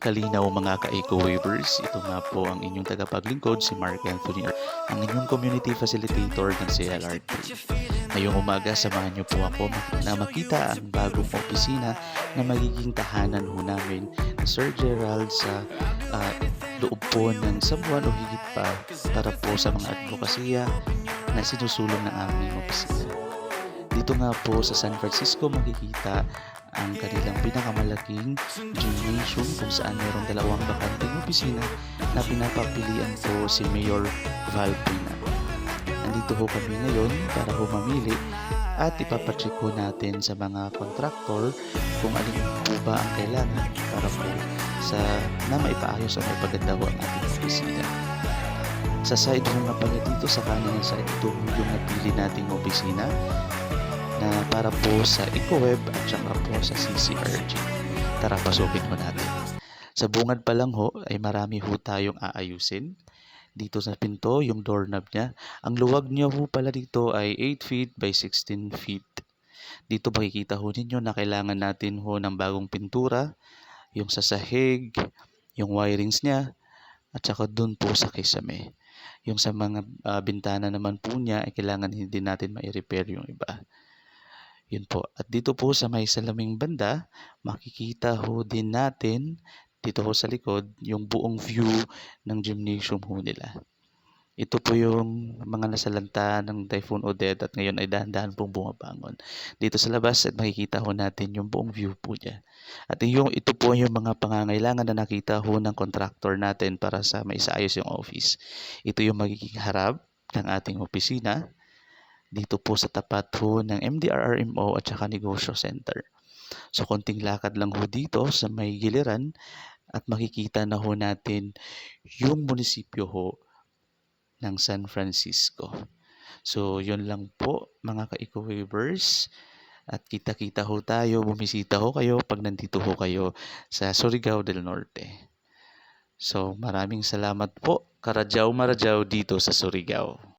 Kalinaw mga ka-eco-wavers, ito nga po ang inyong tagapaglingkod si Mark Anthony, ang inyong community facilitator ng CLRT. Ngayong umaga, samahan niyo po ako na makita ang bagong opisina na magiging tahanan ho namin ni Sir Gerald sa loob po ng Sabuan o higit pa para po sa mga advokasya na sinusulong ng aming opisina. Dito nga po sa San Francisco makikita ang kanilang pinakamalaking gymnasium kung saan mayroong dalawang bakanteng opisina na pinapapilian po si Mayor Val Pina. Nandito ho kami ngayon para ho mamili at ipapacheck ho natin sa mga kontraktor kung alin po ba ang kailangan para po sa na maipaayos o maipaganda ho ang ating opisina. Sa side ho nga pala dito, sa kanan ng side, ito yung napili nating opisina na para po sa EcoWeb at saka po sa CCRG. Tara, pasukin mo natin. Sa bungad pa lang ho ay marami ho tayong aayusin. Dito sa pinto, yung doorknob niya. Ang luwag niya ho pala dito ay 8 feet by 16 feet. Dito makikita ho ninyo na kailangan natin ho ng bagong pintura, yung sa sahig, yung wirings niya, at saka dun po sa kisame. Yung sa mga bintana naman po niya ay kailangan hindi natin ma-repair yung iba. Yun po. At dito po sa may salaming banda, makikita ho din natin dito ho sa likod yung buong view ng gymnasium ho nila. Ito po yung mga nasalanta ng Typhoon Odette at ngayon ay dahan-dahan pong bumabangon. Dito sa labas at makikita ho natin yung buong view po niya. At ito po yung mga pangangailangan na nakita ho ng contractor natin para sa maisaayos yung office. Ito yung magiging harap ng ating opisina. Dito po sa tapat ho ng MDRRMO at saka Negosyo Center. So konting lakad lang ho dito sa may giliran at makikita na ho natin yung munisipyo ho ng San Francisco. So yun lang po mga ka-eco-wavers. At kita-kita ho tayo, bumisita ho kayo pag nandito ho kayo sa Surigao del Norte. So maraming salamat po. Karadyaw Maradyaw dito sa Surigao.